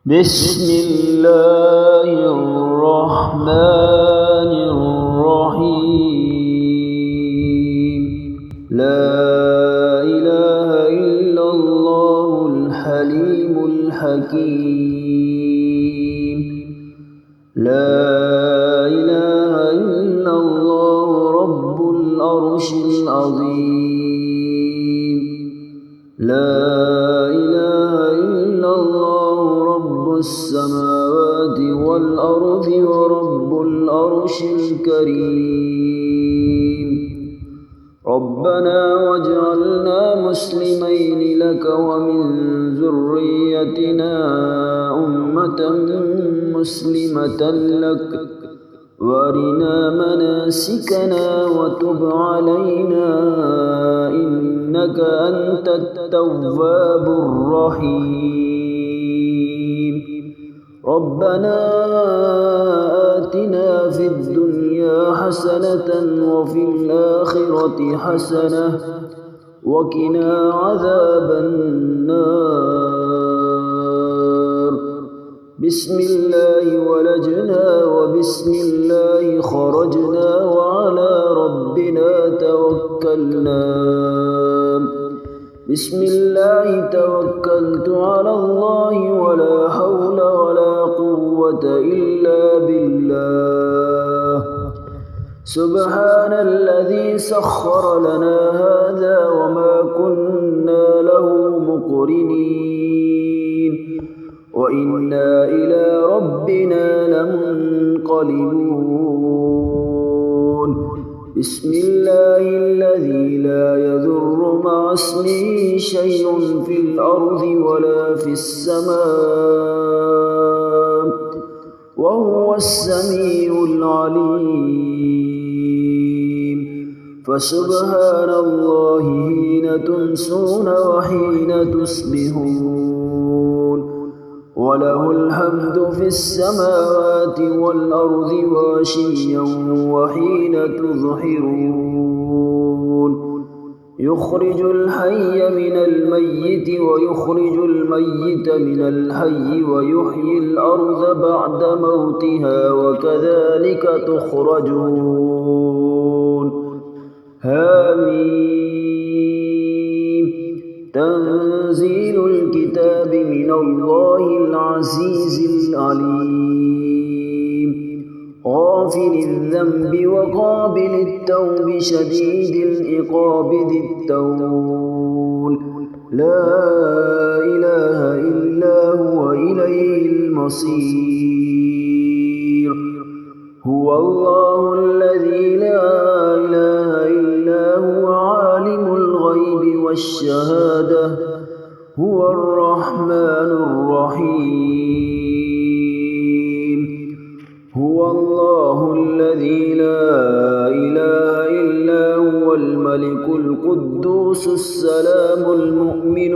بسم الله الرحمن الرحيم. لا إله إلا الله الحليم الحكيم. لا إله إلا الله رب العرش العظيم. لا إله إلا الله رب السماوات والأرض ورب العرش الكريم. ربنا واجعلنا مسلمين لك ومن ذريتنا أمة مسلمة لك وارنا مناسكنا وتب علينا إنك أنت التواب الرحيم. ربنا آتنا في الدنيا حسنة وفي الآخرة حسنة وقنا عذاب النار. بسم الله ولجنا وبسم الله خرجنا وعلى ربنا توكلنا. بسم الله توكلت على الله ولا حول ولا قوة إلا بالله. سبحان الذي سخر لنا هذا وما كنا له مقرنين وإنا إلى ربنا لمنقلبون. بسم الله الذي لا يضر مع اسمه شيء في الأرض ولا في السماء وهو السميع العليم. فسبحان الله حين تمسون وحين تصبحون وله الحمد في السماوات والأرض وعشيا وحين تظهرون. يخرج الحي من الميت ويخرج الميت من الحي ويحيي الأرض بعد موتها وكذلك تخرجون. آمين. تنزيل الكتاب من الله العزيز العليم. غافر الذنب وقابل التوب شديد العقاب ذي الطول. لا إله إلا هو إليه المصير. هو الله الذي لا إله إلا هو عالم الغيب والشهادة هو الرحمن الرحيم. هو الله الذي لا إله إلا هو الملك القدوس السلام المؤمن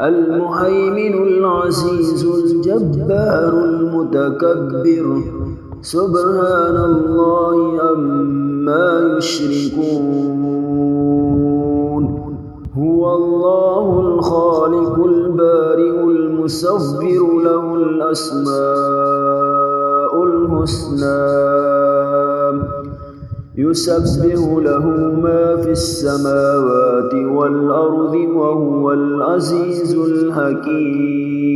المهيمن العزيز الجبار المتكبر. سبحان الله عما يشركون. هو الله الخالق البارئ المصور له الأسماء الحسنى. يسبح له ما في السماوات والأرض وهو العزيز الحكيم.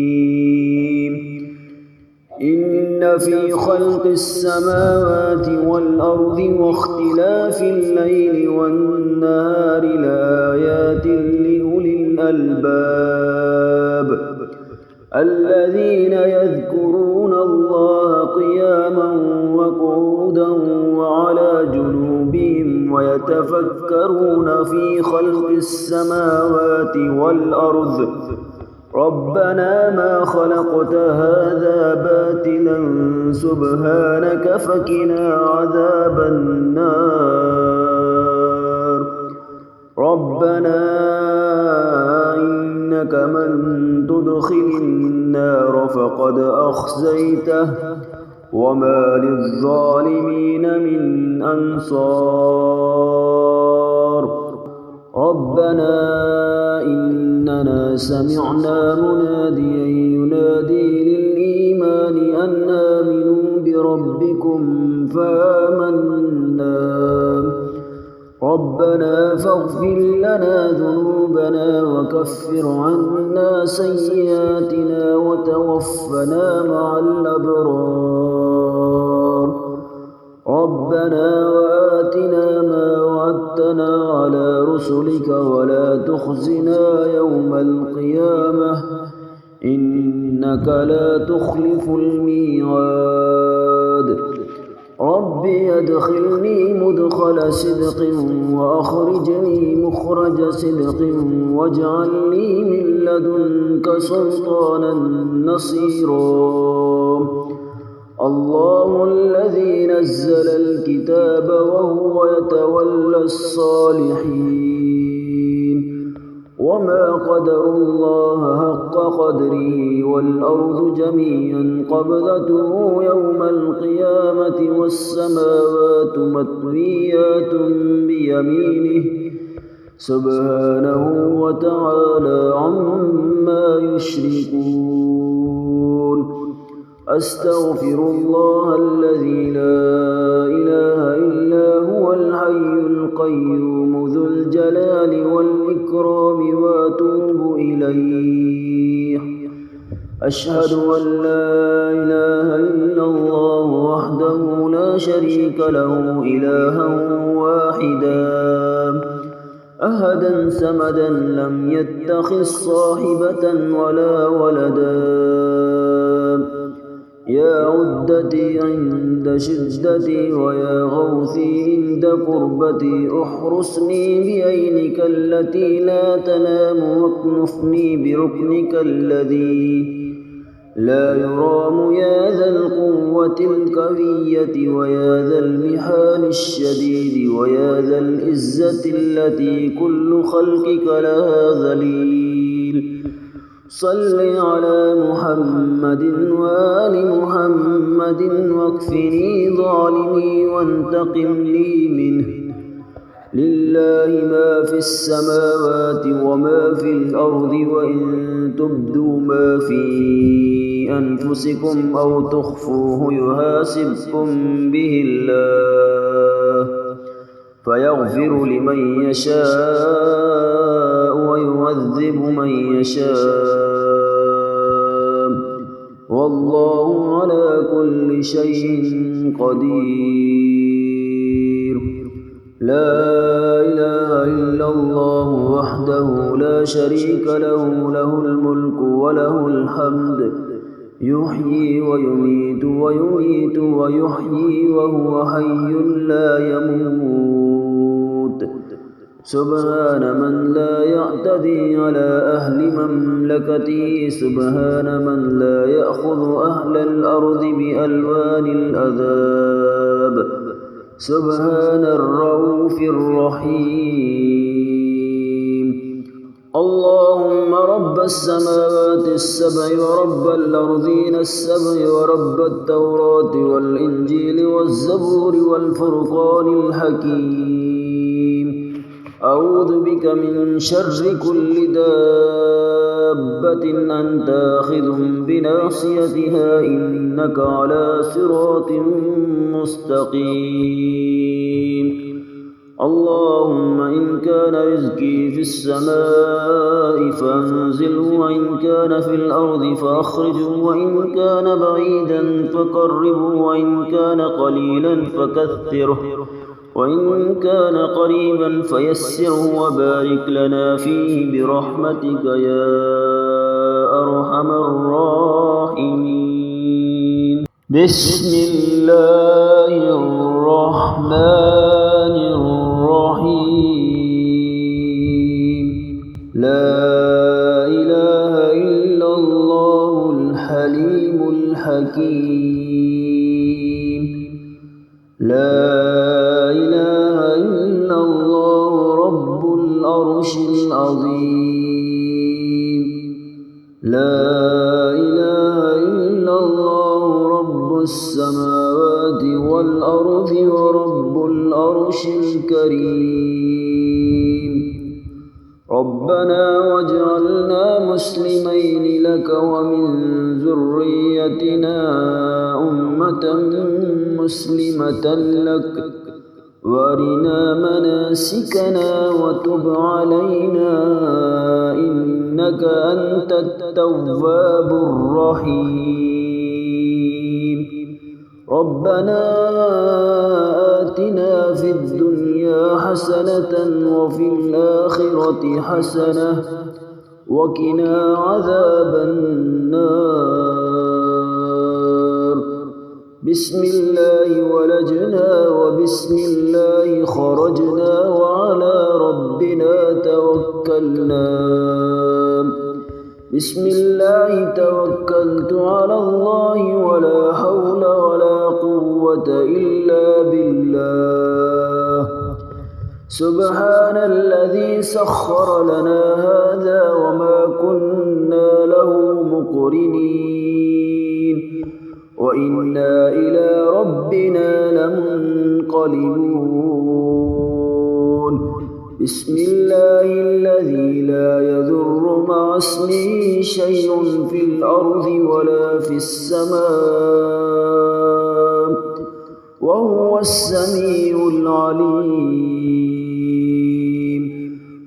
إن في خلق السماوات والأرض واختلاف الليل والنهار لآيات لأولي الألباب الذين يذكرون الله قياما وقعودا وعلى جنوبهم ويتفكرون في خلق السماوات والأرض ربنا ما خلقت هذا باطلا سبحانك فقنا عذاب النار. ربنا إنك من تدخل النار فقد أخزيته وما للظالمين من أنصار. ربنا إننا سمعنا مناديا عبادي للإيمان أن آمنوا بربكم فآمنا ربنا فاغفر لنا ذنوبنا وكفر عنا سيئاتنا وتوفنا مع الأبرار ربنا وآتنا ما وعدتنا على رسلك ولا تخزنا يوم القيامة إنك لا تخلف الميعاد رب أدخلني مدخل صدق وأخرجني مخرج صدق واجعل لي من لدنك سلطانا نصيرا الله الذي نزل الكتاب وهو يتولى الصالحين وما قدروا الله حق قدره والأرض جميعا قبضته يوم القيامة والسماوات مطويات بيمينه سبحانه وتعالى عما يشركون أستغفر الله الذي لا إله إلا هو الحي القيوم ذو الجلال والإكرام وأتوب إليه أشهد أن لا إله إلا الله وحده لا شريك له إلها واحدا أحدا سمدا لم يتخذ صاحبة ولا ولدا يا عدتي عند شدتي ويا غوثي عند قربتي احرسني بعينك التي لا تنام واكنفني بركنك الذي لا يرام يا ذا القوة القوية ويا ذا المحال الشديد ويا ذا العزة التي كل خلقك لها ذليل صل على محمد وآل محمد واكفني ظالمي وانتقم لي منه لله ما في السماوات وما في الأرض وإن تبدوا ما في أنفسكم أو تخفوه يحاسبكم به الله فيغفر لمن يشاء ويعذب من يشاء والله على كل شيء قدير لا إله إلا الله وحده لا شريك له له الملك وله الحمد يحيي ويميت ويميت ويحيي وهو حي لا يموت سبحان من لا يعتدي على أهل مملكته سبحان من لا يأخذ أهل الأرض بألوان العذاب سبحان الرؤوف الرحيم اللهم رب السماوات السبع ورب الأرضين السبع ورب التوراة والإنجيل والزبور والفرقان الحكيم أعوذ بك من شر كل دابة أنت آخذ بناصيتها إنك على صراط مستقيم اللهم إن كان رزقي في السماء فأنزله وإن كان في الأرض فأخرجه وإن كان بعيدا فقربه وإن كان قليلا فكثره وإن كان قريبا فيسره وبارك لنا فيه برحمتك يا أرحم الراحمين بسم الله الرحمن الرحيم لا إله إلا الله الحليم الحكيم لا إله إلا الله رب العرش العظيم لا إله إلا الله رب السماوات والأرض ورب العرش الكريم ربنا واجعلنا مسلمين لك ومن ذريتنا أمة مسلمة لك وارنا مناسكنا وتب علينا إنك أنت التواب الرحيم ربنا آتنا في الدنيا حسنة وفي الآخرة حسنة وقنا عذاب النار بسم الله ولجنا وبسم الله خرجنا وعلى ربنا توكلنا بسم الله توكلت على الله ولا حول ولا قوة إلا بالله سبحان الذي سخر لنا هذا وما كنا له مقرنين وإنا إلى ربنا لمنقلبون بسم الله الذي لا يضر مع اسمه شيء في الأرض ولا في السماء وهو السميع العليم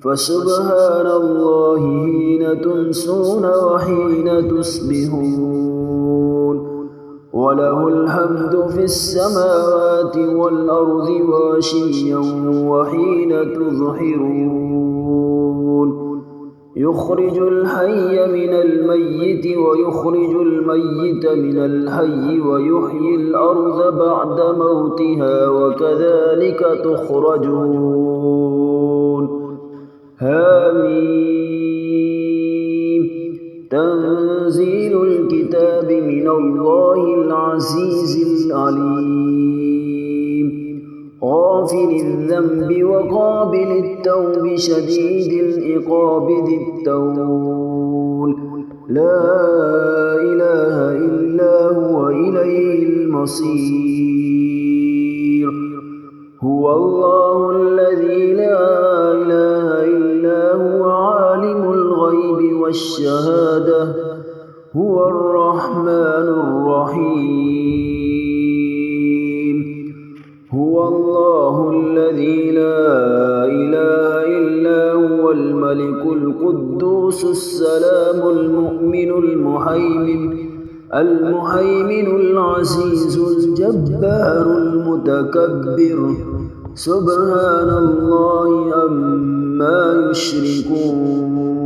فسبحان الله حين تمسون وحين تصبحون وله الحمد في السماوات والأرض وعشيا وحين تظهرون يخرج الحي من الميت ويخرج الميت من الحي ويحيي الأرض بعد موتها وكذلك تخرجون آمين تنزيل الكتاب من الله العزيز العليم غافر الذنب وقابل التوب شديد العقاب ذي الطول لا إله إلا هو إليه المصير هو الله الذي لا إله إلا هو عالم الغيب والشهادة هو الرحمن الرحيم هو الله الذي لا إله إلا هو الملك القدوس السلام المؤمن المهيمن العزيز الجبار المتكبر سبحان الله عما يشركون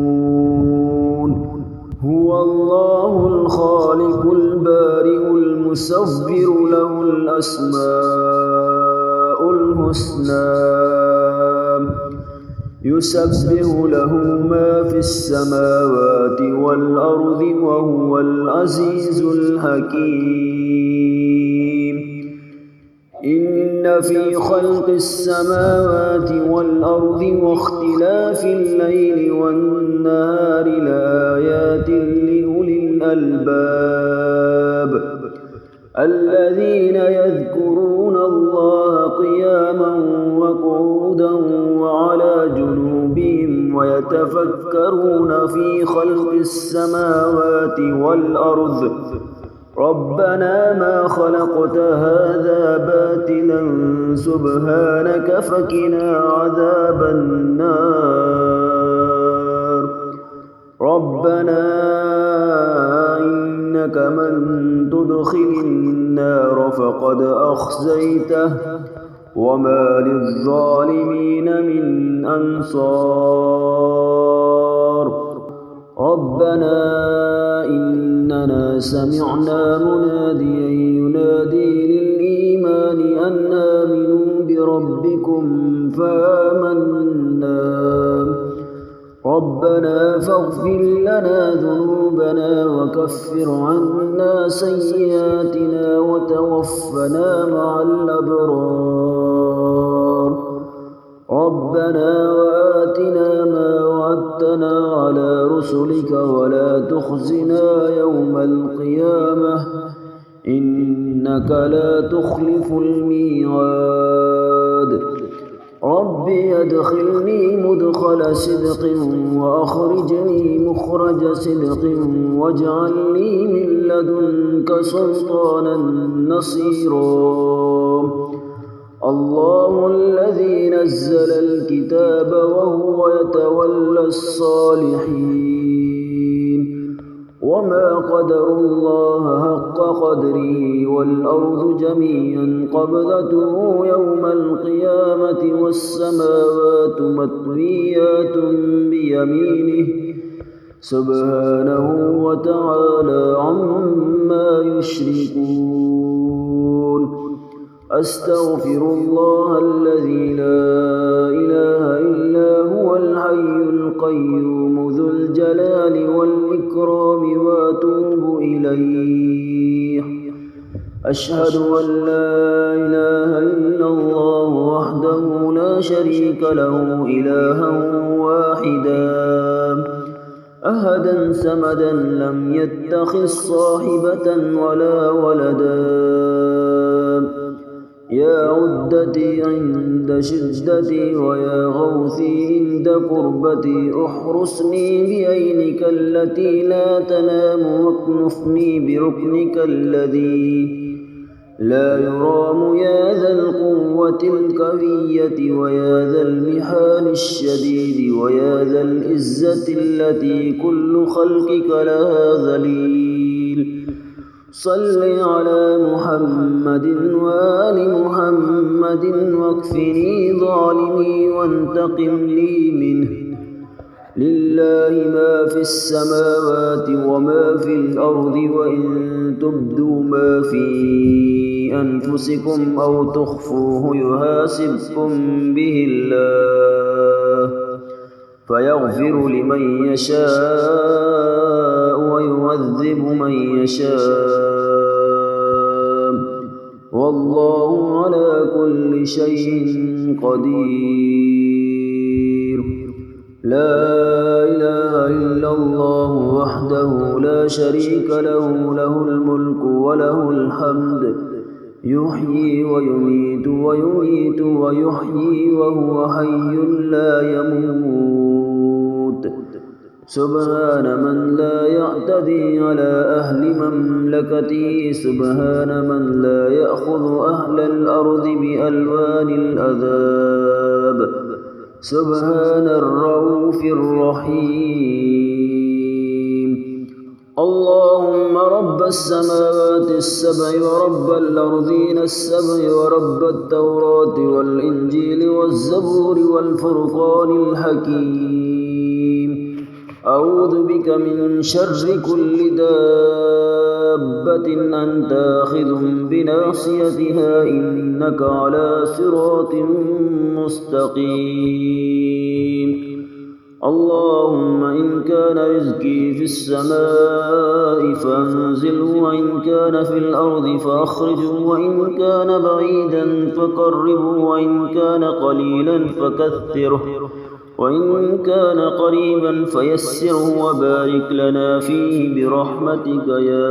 هو الله الخالق البارئ المصور له الأسماء الحسنى يسبح له ما في السماوات والأرض وهو العزيز الحكيم إن في خلق السماوات والأرض واختلاف الليل والنهار لآيات لأولي الألباب الذين يذكرون الله قياما وقعودا وعلى جنوبهم ويتفكرون في خلق السماوات والأرض ربنا ما خلقت هذا باطلا سبحانك فقنا عذاب النار ربنا إنك من تدخل النار فقد أخزيته وما للظالمين من أنصار ربنا إننا سمعنا مناديا ينادي للإيمان أن آمنوا بربكم فآمنا ربنا فاغفر لنا ذنوبنا وكفر عنا سيئاتنا وتوفنا مع الأبرار ربنا وآتنا ما وعدتنا على رسلك ولا تخزنا يوم القيامة إنك لا تخلف الميعاد ربي أدخلني مدخل صدق وأخرجني مخرج صدق واجعل لي من لدنك سلطانا نصيرا الله الذي نزل الكتاب وهو يتولى الصالحين وما قدروا الله حق قدره والأرض جميعا قبضته يوم القيامة والسماوات مطويات بيمينه سبحانه وتعالى عما يشركون أستغفر الله الذي لا إله إلا هو الحي القيوم ذو الجلال والإكرام وأتوب إليه أشهد أن لا إله إلا الله وحده لا شريك له إلها واحدا أحدا سمدا لم يتخذ صاحبة ولا ولدا يا عدتي عند شدتي ويا غوثي عند قربتي احرسني بعينك التي لا تنام واكنفني بركنك الذي لا يرام يا ذا القوة القوية ويا ذا المحال الشديد ويا ذا العزة التي كل خلقك لها ذليل صل على محمد وآل محمد واكفني ظالمي وانتقم لي منه لله ما في السماوات وما في الأرض وإن تبدوا ما في أنفسكم أو تخفوه يحاسبكم به الله فيغفر لمن يشاء ويعذب من يشاء والله على كل شيء قدير لا إله إلا الله وحده لا شريك له له الملك وله الحمد يحيي ويميت ويميت ويحيي وهو حي لا يموت سبحان من لا يعتدي على أهل مملكته سبحان من لا يأخذ أهل الأرض بألوان العذاب سبحان الرؤوف الرحيم اللهم رب السماوات السبع ورب الأرضين السبع ورب التوراة والإنجيل والزبور والفرقان الحكيم أعوذ بك من شر كل دابة أنت آخذ بناصيتها إنك على صراط مستقيم اللهم إن كان رزقي في السماء فأنزله وإن كان في الأرض فأخرجه وإن كان بعيدا فقربه وإن كان قليلا فكثره وإن كان قريبا فيسره وبارك لنا فيه برحمتك يا